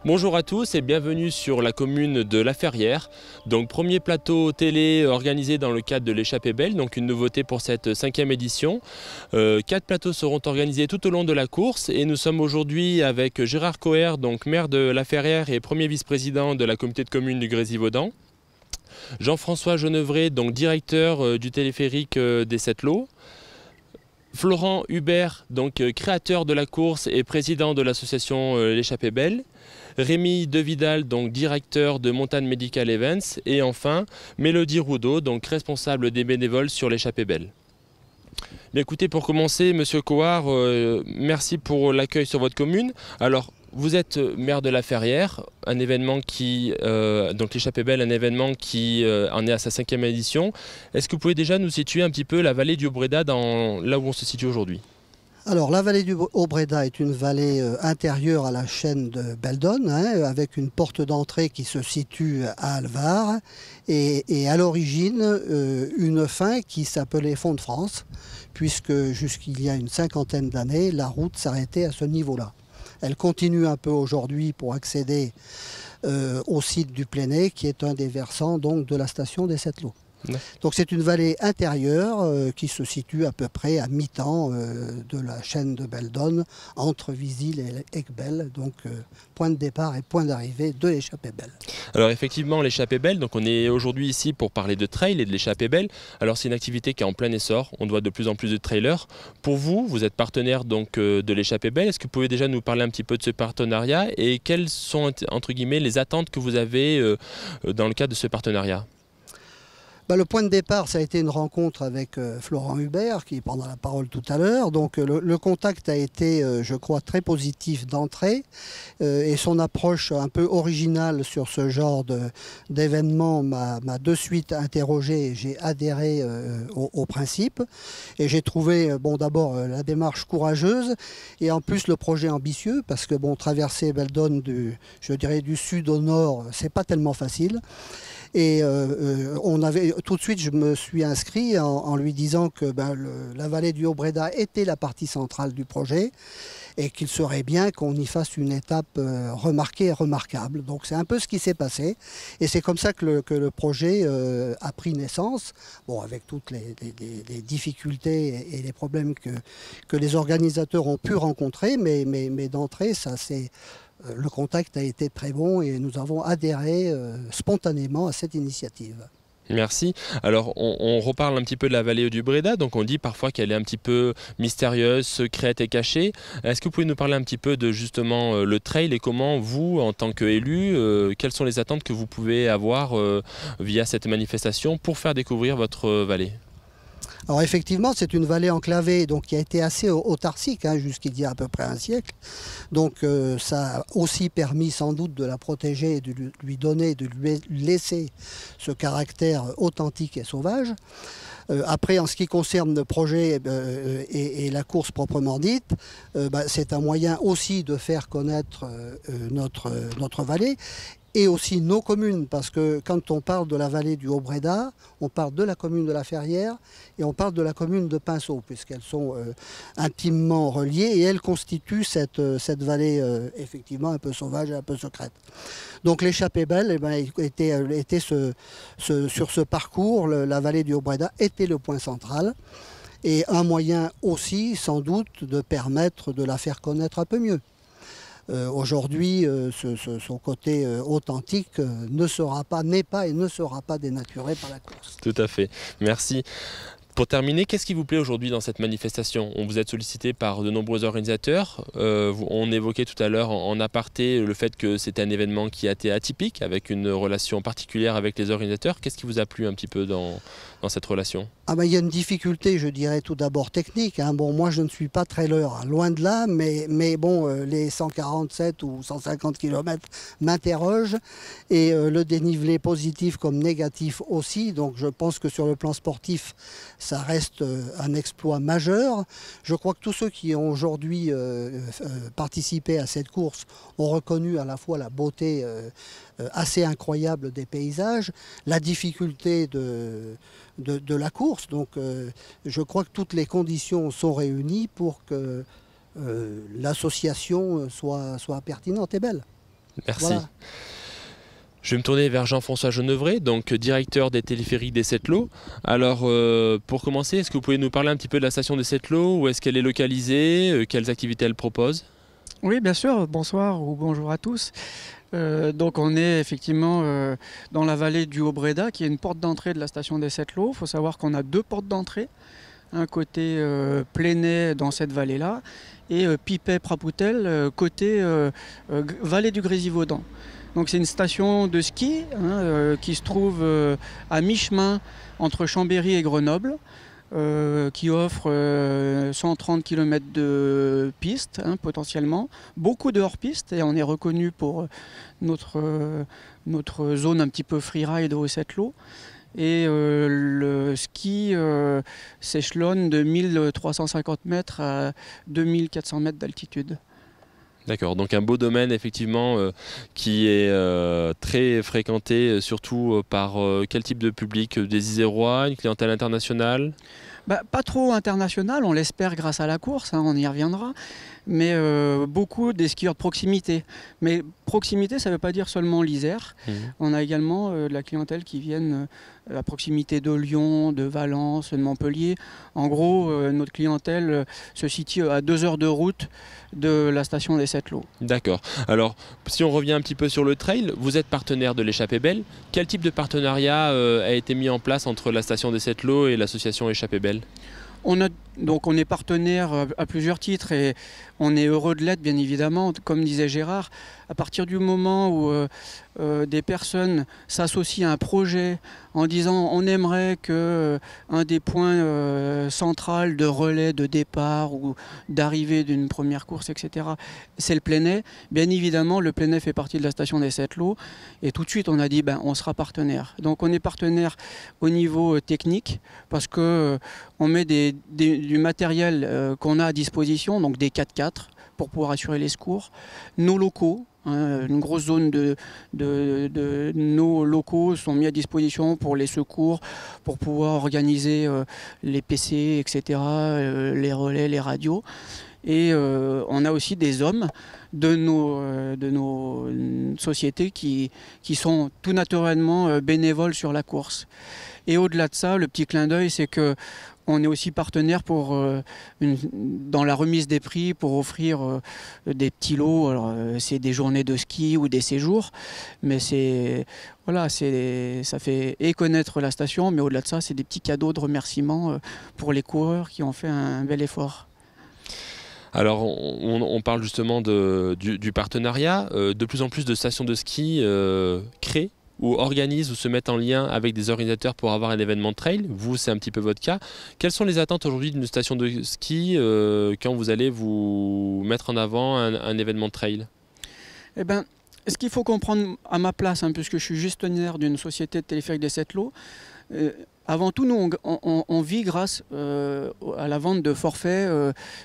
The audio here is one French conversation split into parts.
Bonjour à tous et bienvenue sur la commune de La Ferrière. Donc premier plateau télé organisé dans le cadre de l'Échappée Belle, donc une nouveauté pour cette 5e édition. 4 plateaux seront organisés tout au long de la course et nous sommes aujourd'hui avec Gérard Coher, donc maire de La Ferrière et premier vice-président de la communauté de communes du Grésivaudan. Jean-François Genevret, donc directeur du téléphérique des 7 lots. Florent Hubert, donc créateur de la course et président de l'association l'Échappée Belle. Rémi Devidal, donc directeur de Montagne Medical Events. Et enfin, Mélodie Roudot, donc responsable des bénévoles sur l'Échappée Belle. Bien, écoutez, pour commencer, Monsieur Cohard, merci pour l'accueil sur votre commune. Alors, vous êtes maire de La Ferrière, un événement qui, donc l'Échappée Belle, un événement qui en est à sa 5e édition. Est-ce que vous pouvez déjà nous situer un petit peu la vallée du Haut-Bréda, là où on se situe aujourd'hui? Alors la vallée du Haut-Bréda est une vallée intérieure à la chaîne de Beldon, avec une porte d'entrée qui se situe à Alvar et à l'origine une fin qui s'appelait Fond de France, puisque jusqu'il y a une 50aine d'années, la route s'arrêtait à ce niveau-là. Elle continue un peu aujourd'hui pour accéder au site du Pléné, qui est un des versants donc, de la station des 7 lots. Donc c'est une vallée intérieure qui se situe à peu près à mi-temps de la chaîne de Beldon, entre Visil et Aiguebelle, donc point de départ et point d'arrivée de l'Échappée Belle. Alors effectivement, l'Échappée Belle, donc on est aujourd'hui ici pour parler de trail et de l'Échappée Belle. Alors c'est une activité qui est en plein essor, on voit de plus en plus de trailers. Pour vous, vous êtes partenaire donc de l'Échappée Belle, est-ce que vous pouvez déjà nous parler un petit peu de ce partenariat et quelles sont entre guillemets les attentes que vous avez dans le cadre de ce partenariat? Le point de départ, ça a été une rencontre avec Florent Hubert, qui prendra la parole tout à l'heure. Donc le contact a été, je crois, très positif d'entrée. Et son approche un peu originale sur ce genre d'événement m'a de suite interrogé et j'ai adhéré au principe. Et j'ai trouvé, bon, d'abord la démarche courageuse et en plus le projet ambitieux, parce que bon, traverser Beldon je dirais du sud au nord, c'est pas tellement facile. Et tout de suite, je me suis inscrit en lui disant que la vallée du Haut-Bréda était la partie centrale du projet et qu'il serait bien qu'on y fasse une étape remarquée et remarquable. Donc c'est un peu ce qui s'est passé et c'est comme ça que le projet a pris naissance, bon, avec toutes les difficultés et les problèmes que les organisateurs ont pu rencontrer, mais d'entrée, ça c'est... Le contact a été très bon et nous avons adhéré spontanément à cette initiative. Merci. Alors on reparle un petit peu de la vallée du Bréda, donc on dit parfois qu'elle est un petit peu mystérieuse, secrète et cachée. Est-ce que vous pouvez nous parler un petit peu de justement le trail et comment vous, en tant qu'élu, quelles sont les attentes que vous pouvez avoir via cette manifestation pour faire découvrir votre vallée? Alors effectivement, c'est une vallée enclavée donc, qui a été assez autarcique jusqu'il y a à peu près un siècle. Donc ça a aussi permis sans doute de la protéger, de lui donner, de lui laisser ce caractère authentique et sauvage. Après, en ce qui concerne le projet et la course proprement dite, c'est un moyen aussi de faire connaître notre vallée et aussi nos communes, parce que quand on parle de la vallée du Haut-Bréda, on parle de la commune de La Ferrière et on parle de la commune de Pinceau, puisqu'elles sont intimement reliées et elles constituent cette vallée effectivement un peu sauvage et un peu secrète. Donc l'Échappée Belle était sur ce parcours, la vallée du Haut-Bréda était le point central et un moyen aussi sans doute de permettre de la faire connaître un peu mieux. Aujourd'hui, son côté authentique n'est pas et ne sera pas dénaturé par la course. Tout à fait. Merci. Pour terminer, qu'est-ce qui vous plaît aujourd'hui dans cette manifestation? On vous êtes sollicité par de nombreux organisateurs. On évoquait tout à l'heure en aparté le fait que c'était un événement qui a été atypique, avec une relation particulière avec les organisateurs. Qu'est-ce qui vous a plu un petit peu dans cette relation? Il y a une difficulté, je dirais tout d'abord technique. Bon, moi je ne suis pas trailer, loin de là, mais bon, les 147 ou 150 km m'interrogent et le dénivelé positif comme négatif aussi. Donc je pense que sur le plan sportif, ça reste un exploit majeur. Je crois que tous ceux qui ont aujourd'hui participé à cette course ont reconnu à la fois la beauté assez incroyable des paysages, la difficulté de la course. Donc je crois que toutes les conditions sont réunies pour que l'association soit pertinente et belle. Merci. Voilà. Je vais me tourner vers Jean-François Genevray, donc directeur des téléphériques des Sept-Lots. Alors, pour commencer, est-ce que vous pouvez nous parler un petit peu de la station des Sept-Lots? Où est-ce qu'elle est localisée? Quelles activités elle propose? Oui, bien sûr. Bonsoir ou bonjour à tous. Donc on est effectivement dans la vallée du Haut-Bréda, qui est une porte d'entrée de la station des Sept-Lots. Il faut savoir qu'on a deux portes d'entrée. Un côté Plénay dans cette vallée-là et Pipet-Prapoutel côté vallée du Grésivaudan. Donc c'est une station de ski qui se trouve à mi-chemin entre Chambéry et Grenoble, qui offre 130 km de piste potentiellement, beaucoup de hors-piste, et on est reconnu pour notre zone un petit peu freeride au Sept-Lots. Et le ski s'échelonne de 1350 mètres à 2400 mètres d'altitude. D'accord, donc un beau domaine effectivement qui est très fréquenté surtout par quel type de public? Des Isérois, une clientèle internationale? Pas trop international, on l'espère grâce à la course, on y reviendra, mais beaucoup des skieurs de proximité. Mais proximité, ça ne veut pas dire seulement l'Isère. On a également de la clientèle qui viennent à proximité de Lyon, de Valence, de Montpellier. En gros, notre clientèle se situe à 2 heures de route de la station des Sept-Lots. D'accord. Alors, si on revient un petit peu sur le trail, vous êtes partenaire de l'Échappée Belle. Quel type de partenariat a été mis en place entre la station des Sept-Lots et l'association Échappée Belle? On est partenaire à plusieurs titres et on est heureux de l'être, bien évidemment. Comme disait Gérard, à partir du moment où des personnes s'associent à un projet en disant on aimerait que un des points centraux de relais, de départ ou d'arrivée d'une première course, etc., c'est le Plénay. Bien évidemment, le Plénay fait partie de la station des Sept-Lots et tout de suite on a dit on sera partenaire. Donc on est partenaire au niveau technique parce que on met du matériel qu'on a à disposition, donc des 4x4 pour pouvoir assurer les secours, nos locaux. Une grosse zone de nos locaux sont mis à disposition pour les secours, pour pouvoir organiser les PC, etc., les relais, les radios. Et on a aussi des hommes de nos sociétés qui sont tout naturellement bénévoles sur la course. Et au-delà de ça, le petit clin d'œil, c'est que on est aussi partenaire dans la remise des prix pour offrir des petits lots. Alors, c'est des journées de ski ou des séjours, mais ça fait connaître la station, mais au-delà de ça, c'est des petits cadeaux de remerciement pour les coureurs qui ont fait un bel effort. Alors, on parle justement du partenariat. De plus en plus de stations de ski créent ou organisent ou se mettent en lien avec des organisateurs pour avoir un événement de trail. Vous, c'est un petit peu votre cas. Quelles sont les attentes aujourd'hui d'une station de ski quand vous allez vous mettre en avant un événement de trail? Eh ben, ce qu'il faut comprendre à ma place, puisque je suis gestionnaire d'une société de téléphérique des Sept-Lots, avant tout, nous, on vit grâce à la vente de forfaits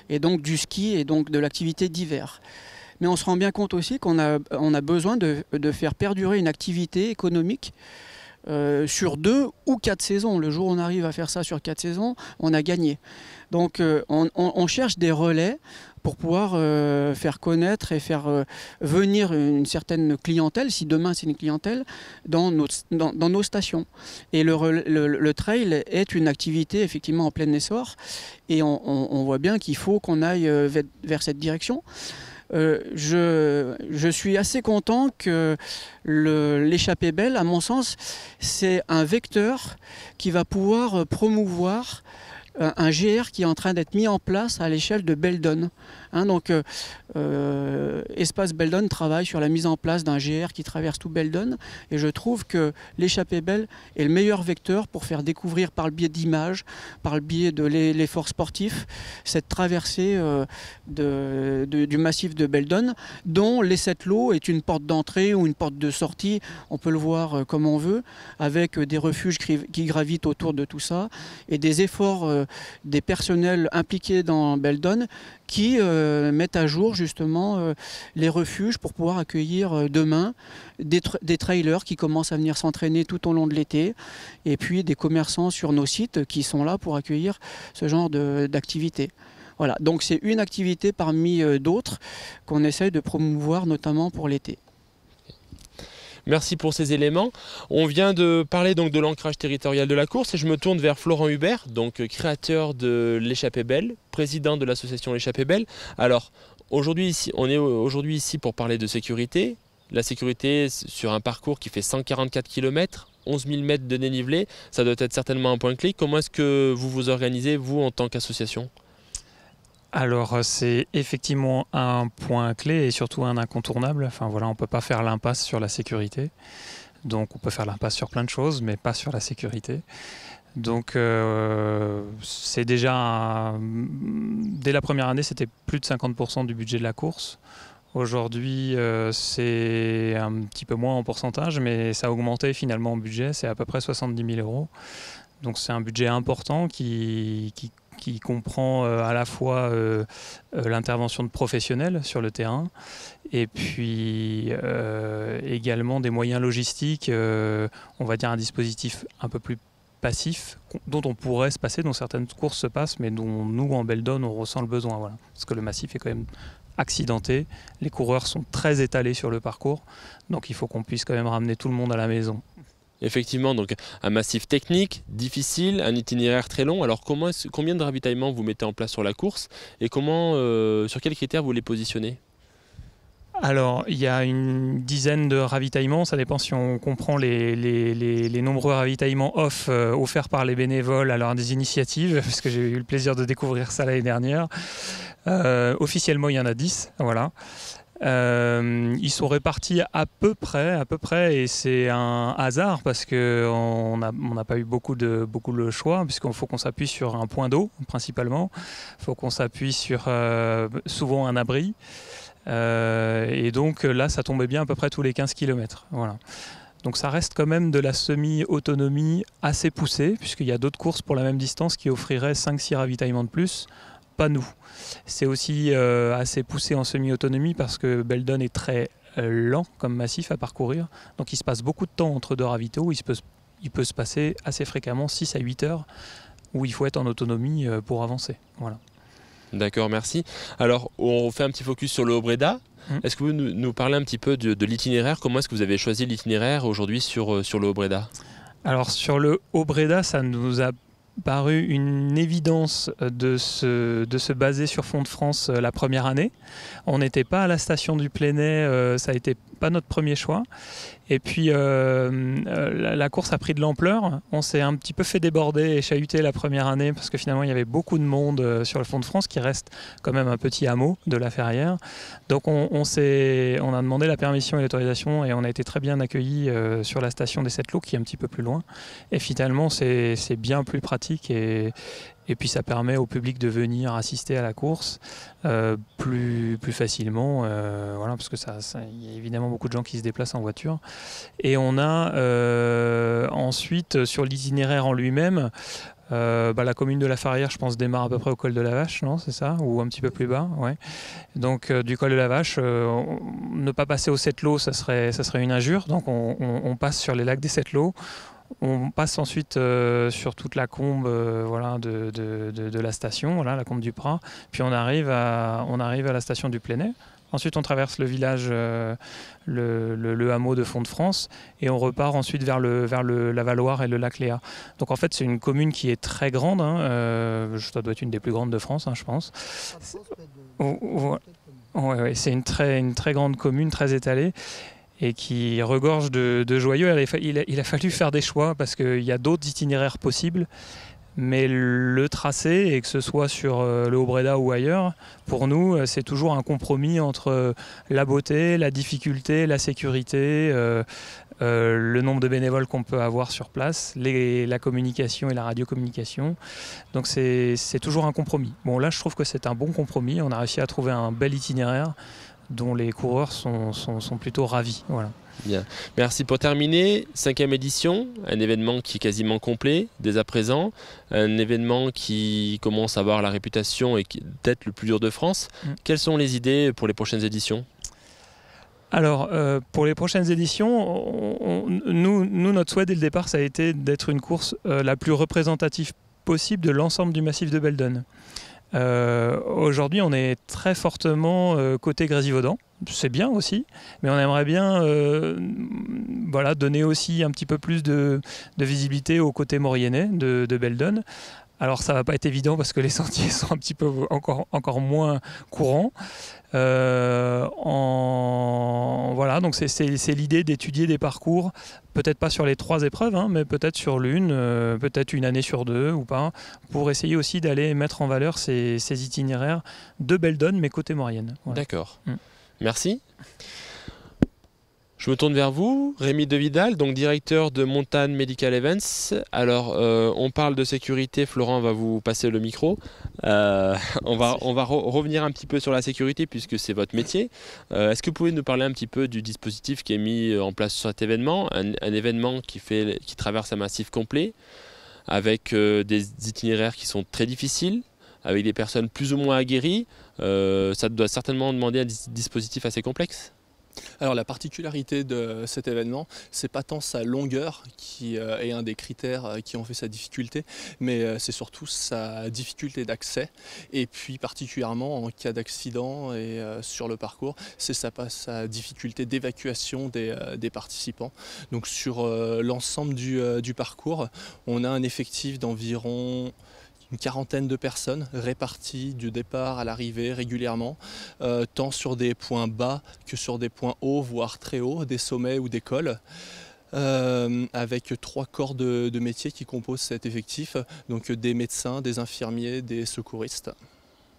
et donc du ski et donc de l'activité d'hiver. Mais on se rend bien compte aussi qu'on a besoin de faire perdurer une activité économique sur 2 ou 4 saisons. Le jour où on arrive à faire ça sur 4 saisons, on a gagné. Donc on cherche des relais pour pouvoir faire connaître et faire venir une certaine clientèle, si demain c'est une clientèle, dans nos stations. Et le trail est une activité effectivement en plein essor et on voit bien qu'il faut qu'on aille vers cette direction. Je suis assez content que l'Échappée Belle, à mon sens, c'est un vecteur qui va pouvoir promouvoir un GR qui est en train d'être mis en place à l'échelle de Beldon. Espace Beldon travaille sur la mise en place d'un GR qui traverse tout Beldon et je trouve que l'Échappée Belle est le meilleur vecteur pour faire découvrir par le biais d'images, par le biais de l'effort sportif, cette traversée du massif de Beldon dont les Sept-Lots est une porte d'entrée ou une porte de sortie, on peut le voir comme on veut, avec des refuges qui gravitent autour de tout ça et des efforts des personnels impliqués dans Beldon qui mettent à jour justement les refuges pour pouvoir accueillir demain des trailers qui commencent à venir s'entraîner tout au long de l'été et puis des commerçants sur nos sites qui sont là pour accueillir ce genre d'activité. Voilà, donc c'est une activité parmi d'autres qu'on essaye de promouvoir notamment pour l'été. Merci pour ces éléments. On vient de parler donc de l'ancrage territorial de la course et je me tourne vers Florent Hubert, donc créateur de l'Échappée Belle, président de l'association l'Échappée Belle. Alors aujourd'hui on est aujourd'hui ici pour parler de sécurité. La sécurité sur un parcours qui fait 144 km, 11 000 mètres de dénivelé, ça doit être certainement un point clé. Comment est-ce que vous vous organisez, vous, en tant qu'association ? Alors c'est effectivement un point clé et surtout un incontournable. Enfin voilà, on ne peut pas faire l'impasse sur la sécurité. Donc on peut faire l'impasse sur plein de choses, mais pas sur la sécurité. Donc c'est déjà, dès la première année, c'était plus de 50% du budget de la course. Aujourd'hui, c'est un petit peu moins en pourcentage, mais ça a augmenté finalement en budget, c'est à peu près 70 000 €. Donc c'est un budget important qui comprend à la fois l'intervention de professionnels sur le terrain et puis également des moyens logistiques, on va dire un dispositif un peu plus passif dont on pourrait se passer, dont certaines courses se passent, mais dont nous en Beldon on ressent le besoin. Voilà. Parce que le massif est quand même accidenté, les coureurs sont très étalés sur le parcours, donc il faut qu'on puisse quand même ramener tout le monde à la maison. Effectivement, donc un massif technique, difficile, un itinéraire très long. Alors combien de ravitaillements vous mettez en place sur la course et sur quels critères vous les positionnez ? Alors, il y a une dizaine de ravitaillements, ça dépend si on comprend les nombreux ravitaillements off offerts par les bénévoles à l'heure des initiatives, parce que j'ai eu le plaisir de découvrir ça l'année dernière. Officiellement, il y en a 10, voilà. Ils sont répartis à peu près, et c'est un hasard parce qu'on n'a pas eu beaucoup de choix, puisqu'il faut qu'on s'appuie sur un point d'eau principalement, il faut qu'on s'appuie sur souvent un abri. Et donc là ça tombait bien à peu près tous les 15 km. Voilà. Donc ça reste quand même de la semi-autonomie assez poussée, puisqu'il y a d'autres courses pour la même distance qui offriraient 5-6 ravitaillements de plus, pas nous. C'est aussi assez poussé en semi-autonomie parce que Beldon est très lent comme massif à parcourir, donc il se passe beaucoup de temps entre deux ravitaux, il peut se passer assez fréquemment 6 à 8 heures où il faut être en autonomie pour avancer. Voilà. D'accord, merci. Alors, on fait un petit focus sur le Haut-Bréda. Est-ce que vous nous parlez un petit peu de l'itinéraire ? Comment est-ce que vous avez choisi l'itinéraire aujourd'hui sur le Haut-Bréda ? Alors, sur le Haut-Bréda, ça nous a paru une évidence de se baser sur Font-de-France la première année. On n'était pas à la station du Plénay, ça a été pas notre premier choix. Et puis la course a pris de l'ampleur. On s'est un petit peu fait déborder et chahuter la première année parce que finalement il y avait beaucoup de monde sur le Font-de-France qui reste quand même un petit hameau de la Ferrière. Donc on a demandé la permission et l'autorisation et on a été très bien accueillis sur la station des Sept-Lots qui est un petit peu plus loin. Et finalement c'est bien plus pratique et puis ça permet au public de venir assister à la course plus facilement, voilà, parce que il y a évidemment beaucoup de gens qui se déplacent en voiture. Et on a ensuite sur l'itinéraire en lui-même, la commune de la Ferrière, je pense, démarre à peu près au col de la Vache, non, c'est ça? Ou un petit peu plus bas, ouais. Donc du col de la Vache, ne pas passer aux Sept-Lots, ça serait une injure. Donc on passe sur les lacs des Sept-Lots. On passe ensuite sur toute la combe voilà, de la station, voilà, la combe du Prat. Puis on arrive à la station du Plénay. Ensuite, on traverse le village, le hameau de Font-de-France, et on repart ensuite vers la Valloire et le lac Léa. Donc en fait, c'est une commune qui est très grande. Hein, ça doit être une des plus grandes de France, hein, je pense. Ouais, c'est une très grande commune, très étalée, et qui regorge de joyeux. Il a fallu faire des choix parce qu'il y a d'autres itinéraires possibles. Mais le tracé, et que ce soit sur le Haut-Bréda ou ailleurs, pour nous, c'est toujours un compromis entre la beauté, la difficulté, la sécurité, le nombre de bénévoles qu'on peut avoir sur place, la communication et la radiocommunication. Donc c'est toujours un compromis. Bon, là, je trouve que c'est un bon compromis. On a réussi à trouver un bel itinéraire dont les coureurs sont plutôt ravis. Voilà. Bien. Merci. Pour terminer, 5e édition, un événement qui est quasiment complet dès à présent, un événement qui commence à avoir la réputation et qui est peut-être le plus dur de France. Quelles sont les idées pour les prochaines éditions ? Alors, pour les prochaines éditions, nous, notre souhait dès le départ, ça a été d'être une course la plus représentative possible de l'ensemble du massif de Beldon. Aujourd'hui, on est très fortement côté Grésivaudan, c'est bien aussi, mais on aimerait bien voilà, donner aussi un petit peu plus de visibilité au côté mauriennais de Beldon. Alors ça va pas être évident parce que les sentiers sont un petit peu encore moins courants. Voilà, donc c'est l'idée d'étudier des parcours, peut-être pas sur les 3 épreuves, hein, mais peut-être sur l'une, peut-être une année sur 2 ou pas, pour essayer aussi d'aller mettre en valeur ces itinéraires de Beldon, mais côté Maurienne. Voilà. D'accord. Merci. Je me tourne vers vous, Rémi De Vidal, donc directeur de Montagne Medical Events. Alors, on parle de sécurité, Florent va vous passer le micro. On va revenir un petit peu sur la sécurité puisque c'est votre métier. Est-ce que vous pouvez nous parler un petit peu du dispositif qui est mis en place sur cet événement, un événement qui traverse un massif complet, avec des itinéraires qui sont très difficiles, avec des personnes plus ou moins aguerries. Ça doit certainement demander un dispositif assez complexe. Alors la particularité de cet événement, c'est pas tant sa longueur qui est un des critères qui ont fait sa difficulté, mais c'est surtout sa difficulté d'accès et puis particulièrement en cas d'accident et sur le parcours, c'est sa difficulté d'évacuation des participants. Donc sur l'ensemble du parcours, on a un effectif d'environ une quarantaine de personnes réparties du départ à l'arrivée régulièrement, tant sur des points bas que sur des points hauts, voire très hauts, des sommets ou des cols. Avec 3 corps de métiers qui composent cet effectif, donc des médecins, des infirmiers, des secouristes.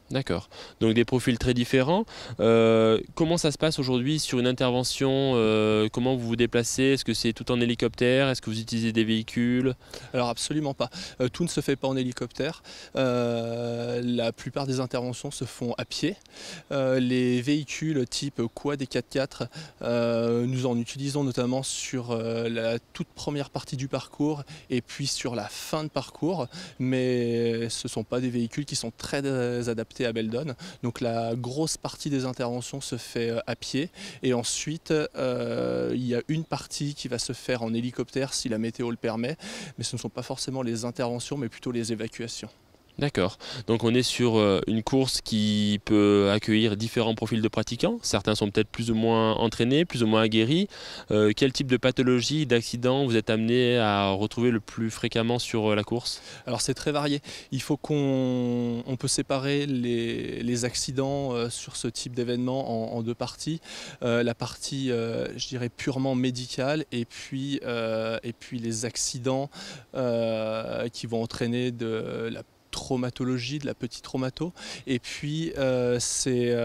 D'accord. Donc des profils très différents. Comment ça se passe aujourd'hui sur une intervention? Comment vous vous déplacez? Est-ce que c'est tout en hélicoptère? Est-ce que vous utilisez des véhicules? Alors absolument pas. Tout ne se fait pas en hélicoptère. La plupart des interventions se font à pied. Les véhicules type quad et 4x4, nous en utilisons notamment sur la toute première partie du parcours et puis sur la fin de parcours. Mais ce ne sont pas des véhicules qui sont très adaptés à Beldon. Donc la grosse partie des interventions se fait à pied et ensuite il y a une partie qui va se faire en hélicoptère si la météo le permet, mais ce ne sont pas forcément les interventions mais plutôt les évacuations. D'accord. Donc on est sur une course qui peut accueillir différents profils de pratiquants. Certains sont peut-être plus ou moins entraînés, plus ou moins aguerris. Quel type de pathologie, d'accident vous êtes amené à retrouver le plus fréquemment sur la course? Alors c'est très varié. Il faut qu'on peut séparer les accidents sur ce type d'événement en 2 parties. La partie, je dirais, purement médicale et puis les accidents qui vont entraîner de la traumatologie, de la petite traumato, et puis ces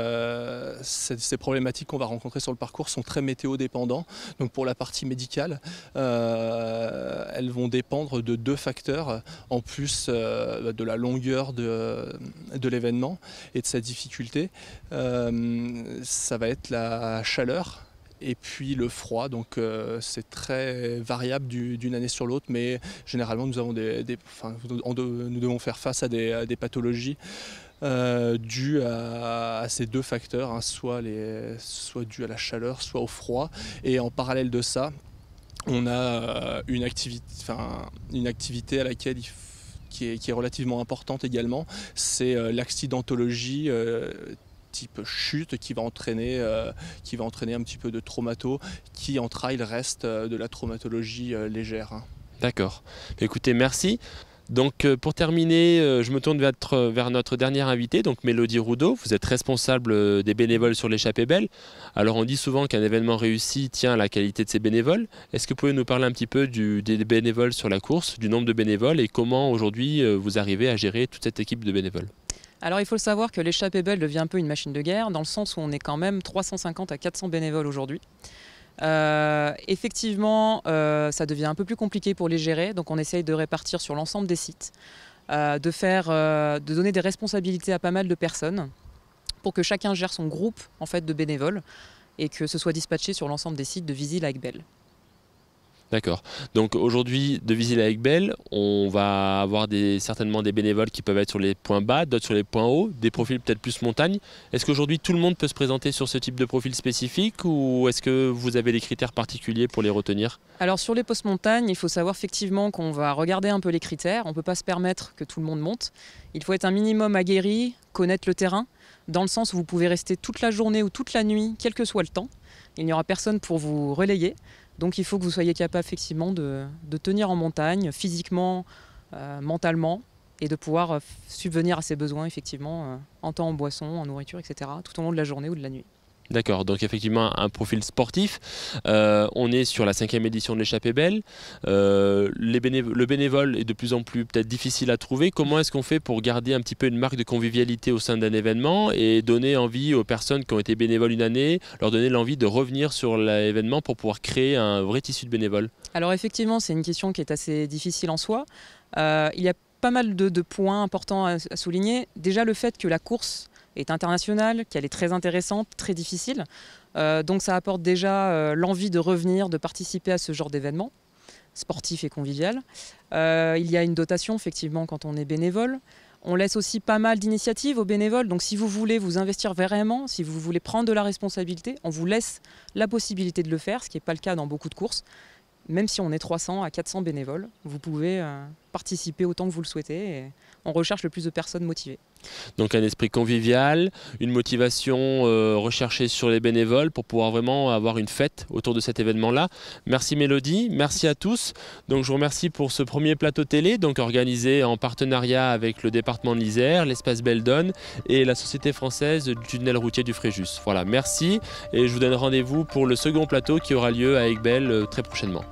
problématiques qu'on va rencontrer sur le parcours sont très météo-dépendants. Donc pour la partie médicale, elles vont dépendre de 2 facteurs, en plus de la longueur de l'événement et de sa difficulté. Ça va être la chaleur et puis le froid, donc c'est très variable d'une année sur l'autre, mais généralement nous avons nous devons faire face à des pathologies dues à ces 2 facteurs, hein, soit dues à la chaleur, soit au froid, et en parallèle de ça, on a une activité à laquelle qui est relativement importante également, c'est l'accidentologie type chute qui va entraîner un petit peu de traumato, qui en trail reste de la traumatologie légère. D'accord. Écoutez, merci. Donc pour terminer, je me tourne vers notre dernière invitée, donc Mélodie Roudot. Vous êtes responsable des bénévoles sur l'échappée belle. Alors on dit souvent qu'un événement réussi tient à la qualité de ses bénévoles. Est-ce que vous pouvez nous parler un petit peu des bénévoles sur la course, du nombre de bénévoles et comment aujourd'hui vous arrivez à gérer toute cette équipe de bénévoles? Alors il faut le savoir que l'échappée belle devient un peu une machine de guerre, dans le sens où on est quand même 350 à 400 bénévoles aujourd'hui. Effectivement, ça devient un peu plus compliqué pour les gérer, donc on essaye de répartir sur l'ensemble des sites, de donner des responsabilités à pas mal de personnes pour que chacun gère son groupe en fait, de bénévoles et que ce soit dispatché sur l'ensemble des sites de Vizy-la-Aiguebelle. D'accord. Donc aujourd'hui, de Vizy-la-Aiguebelle, on va avoir certainement des bénévoles qui peuvent être sur les points bas, d'autres sur les points hauts, des profils peut-être plus montagne. Est-ce qu'aujourd'hui tout le monde peut se présenter sur ce type de profil spécifique ou est-ce que vous avez des critères particuliers pour les retenir? Alors sur les postes montagne, il faut savoir effectivement qu'on va regarder un peu les critères. On ne peut pas se permettre que tout le monde monte. Il faut être un minimum aguerri, connaître le terrain, dans le sens où vous pouvez rester toute la journée ou toute la nuit, quel que soit le temps. Il n'y aura personne pour vous relayer. Donc il faut que vous soyez capable effectivement de tenir en montagne, physiquement, mentalement, et de pouvoir subvenir à ses besoins effectivement en temps, en boisson, en nourriture, etc. tout au long de la journée ou de la nuit. D'accord, donc effectivement un profil sportif. On est sur la 5e édition de l'Échappée Belle. Le bénévole est de plus en plus peut-être difficile à trouver. Comment est-ce qu'on fait pour garder un petit peu une marque de convivialité au sein d'un événement et donner envie aux personnes qui ont été bénévoles une année, leur donner l'envie de revenir sur l'événement pour pouvoir créer un vrai tissu de bénévoles? Alors effectivement, c'est une question qui est assez difficile en soi. Il y a pas mal de points importants à souligner. Déjà le fait que la course est internationale, qu'elle est très intéressante, très difficile. Donc ça apporte déjà l'envie de revenir, de participer à ce genre d'événement sportif et convivial. Il y a une dotation effectivement quand on est bénévole. On laisse aussi pas mal d'initiatives aux bénévoles. Donc si vous voulez vous investir vraiment, si vous voulez prendre de la responsabilité, on vous laisse la possibilité de le faire, ce qui n'est pas le cas dans beaucoup de courses. Même si on est 300 à 400 bénévoles, vous pouvez participer autant que vous le souhaitez. Et on recherche le plus de personnes motivées. Donc un esprit convivial, une motivation recherchée sur les bénévoles pour pouvoir vraiment avoir une fête autour de cet événement-là. Merci Mélodie, merci à tous. Donc je vous remercie pour ce premier plateau télé, donc organisé en partenariat avec le département de l'Isère, l'espace Beldon et la Société française du tunnel routier du Fréjus. Voilà, merci et je vous donne rendez-vous pour le second plateau qui aura lieu à Aiguebelle très prochainement.